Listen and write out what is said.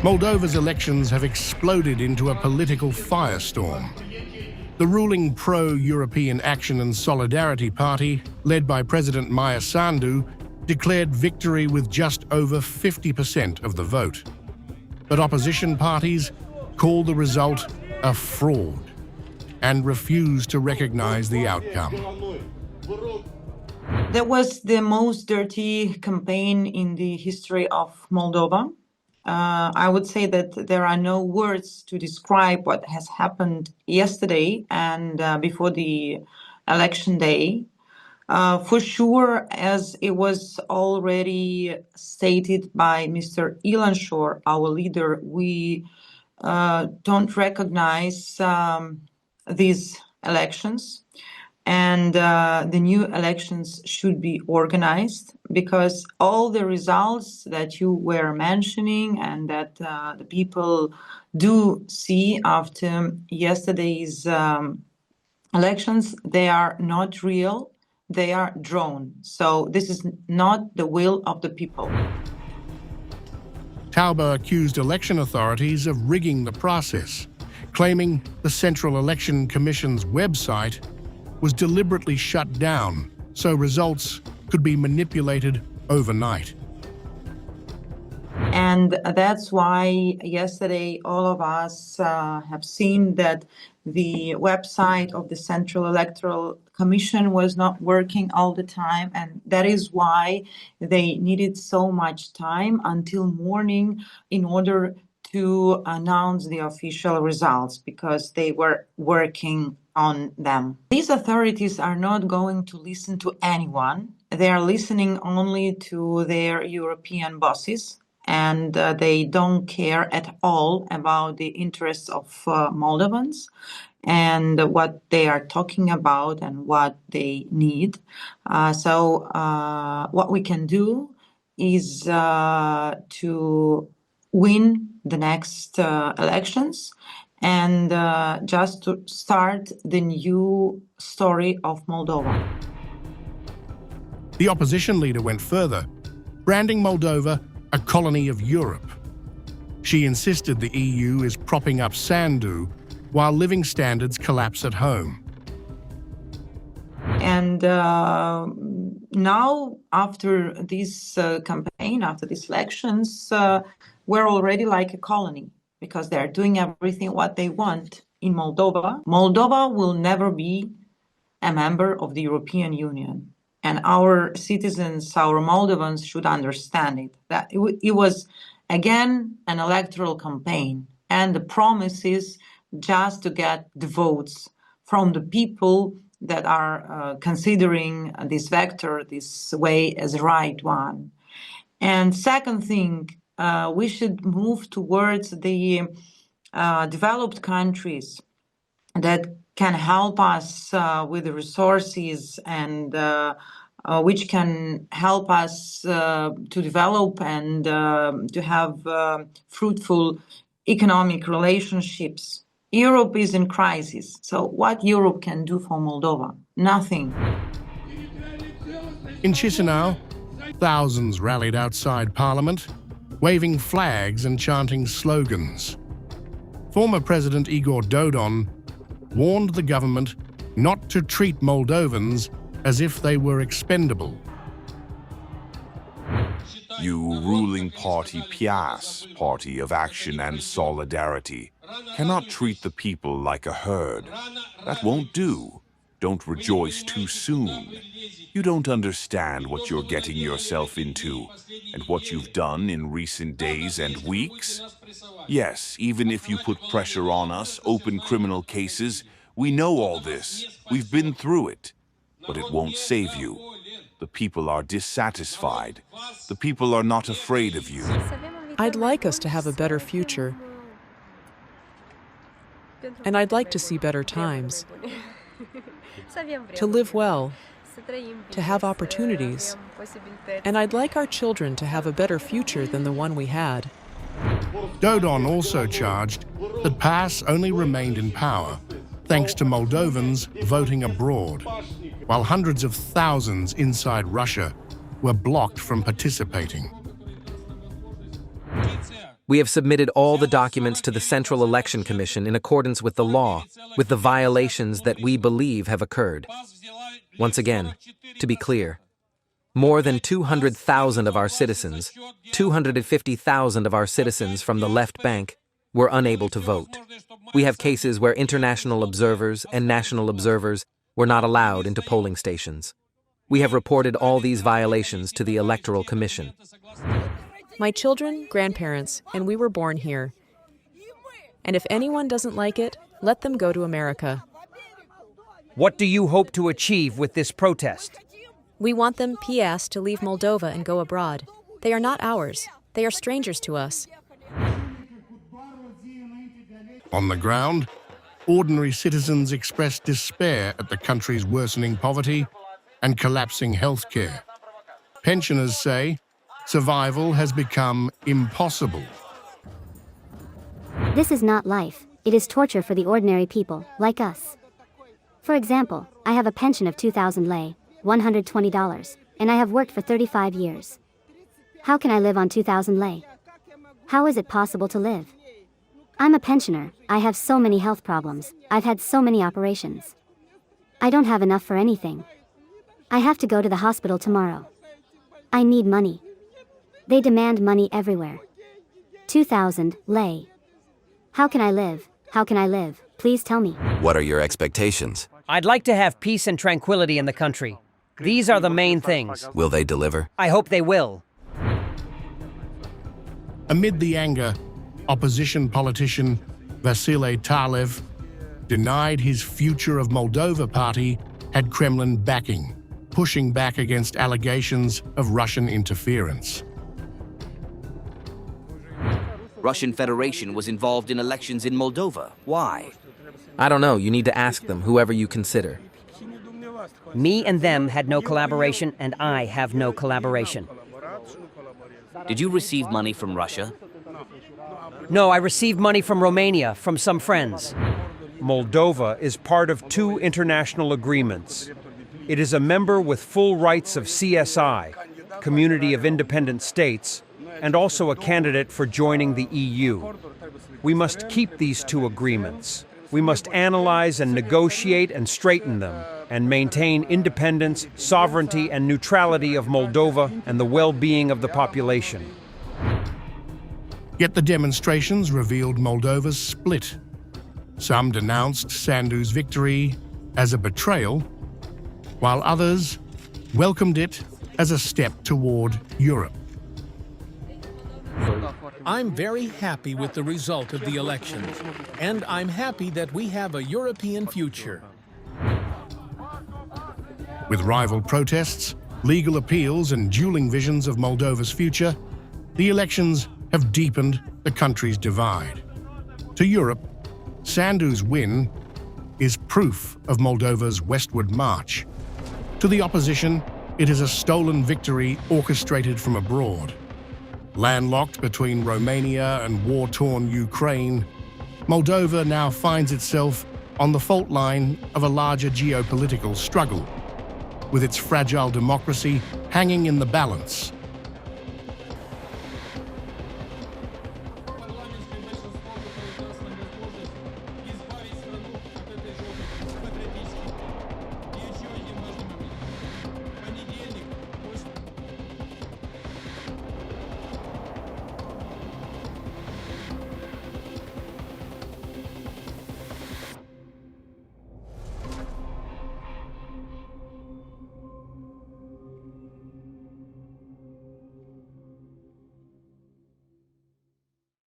Moldova's elections have exploded into a political firestorm. The ruling pro-European Action and Solidarity Party, led by President Maia Sandu, declared victory with just over 50% of the vote. But opposition parties called the result a fraud and refused to recognize the outcome. That was the most dirty campaign in the history of Moldova. I would say that there are no words to describe what has happened yesterday and before the election day. For sure, as it was already stated by Mr. Ilanshor, our leader, we don't recognize these elections. And the new elections should be organized because all the results that you were mentioning and that the people do see after yesterday's elections, they are not real, they are drawn. So this is not the will of the people. Tauber accused election authorities of rigging the process, claiming the Central Election Commission's website was deliberately shut down so results could be manipulated overnight. And that's why yesterday all of us have seen that the website of the Central Electoral Commission was not working all the time, and that is why they needed so much time until morning in order to announce the official results, because they were working on them. These authorities are not going to listen to anyone. They are listening only to their European bosses, and they don't care at all about the interests of Moldovans and what they are talking about and what they need. So what we can do is to win the next elections and just to start the new story of Moldova. The opposition leader went further, branding Moldova a colony of Europe. She insisted the EU is propping up Sandu while living standards collapse at home. And now, after this campaign, after these elections, we're already like a colony, because they're doing everything what they want in Moldova. Moldova will never be a member of the European Union. And our citizens, our Moldovans should understand it, that it was, again, an electoral campaign. And the promise is just to get the votes from the people that are considering this vector, this way, as the right one. And second thing, we should move towards the developed countries that can help us with the resources and which can help us to develop and to have fruitful economic relationships. Europe is in crisis. So what Europe can do for Moldova? Nothing. In Chisinau, thousands rallied outside Parliament, waving flags and chanting slogans. Former President Igor Dodon warned the government not to treat Moldovans as if they were expendable. You ruling party PIAS, Party of Action and Solidarity, cannot treat the people like a herd. That won't do. Don't rejoice too soon. You don't understand what you're getting yourself into and what you've done in recent days and weeks. Yes, even if you put pressure on us, open criminal cases, we know all this. We've been through it. But it won't save you. The people are dissatisfied. The people are not afraid of you. I'd like us to have a better future. And I'd like to see better times. To live well. To have opportunities. And I'd like our children to have a better future than the one we had. Dodon also charged that PAS only remained in power thanks to Moldovans voting abroad, while hundreds of thousands inside Russia were blocked from participating. We have submitted all the documents to the Central Election Commission in accordance with the law, with the violations that we believe have occurred. Once again, to be clear, more than 200,000 of our citizens, 250,000 of our citizens from the left bank, were unable to vote. We have cases where international observers and national observers were not allowed into polling stations. We have reported all these violations to the Electoral Commission. My children, grandparents, and we were born here. And if anyone doesn't like it, let them go to America. What do you hope to achieve with this protest? We want them, PS, to leave Moldova and go abroad. They are not ours. They are strangers to us. On the ground, ordinary citizens express despair at the country's worsening poverty and collapsing healthcare. Pensioners say survival has become impossible. This is not life. It is torture for the ordinary people, like us. For example, I have a pension of 2,000 lei, $120, and I have worked for 35 years. How can I live on 2,000 lei? How is it possible to live? I'm a pensioner. I have so many health problems. I've had so many operations. I don't have enough for anything. I have to go to the hospital tomorrow. I need money. They demand money everywhere. 2,000 lei. How can I live? How can I live? Please tell me. What are your expectations? I'd like to have peace and tranquility in the country. These are the main things. Will they deliver? I hope they will. Amid the anger, opposition politician Vasile Talev denied his Future of Moldova party had Kremlin backing, pushing back against allegations of Russian interference. Russian Federation was involved in elections in Moldova. Why? I don't know, you need to ask them, whoever you consider. Me and them had no collaboration, and I have no collaboration. Did you receive money from Russia? No, I received money from Romania, from some friends. Moldova is part of 2 international agreements. It is a member with full rights of CSI, Community of Independent States, and also a candidate for joining the EU. We must keep these 2 agreements. We must analyze and negotiate and straighten them, and maintain independence, sovereignty, and neutrality of Moldova and the well-being of the population. Yet the demonstrations revealed Moldova's split. Some denounced Sandu's victory as a betrayal, while others welcomed it as a step toward Europe. I'm very happy with the result of the elections, and I'm happy that we have a European future. With rival protests, legal appeals, and dueling visions of Moldova's future, the elections have deepened the country's divide. To Europe, Sandu's win is proof of Moldova's westward march. To the opposition, it is a stolen victory orchestrated from abroad. Landlocked between Romania and war-torn Ukraine, Moldova now finds itself on the fault line of a larger geopolitical struggle, with its fragile democracy hanging in the balance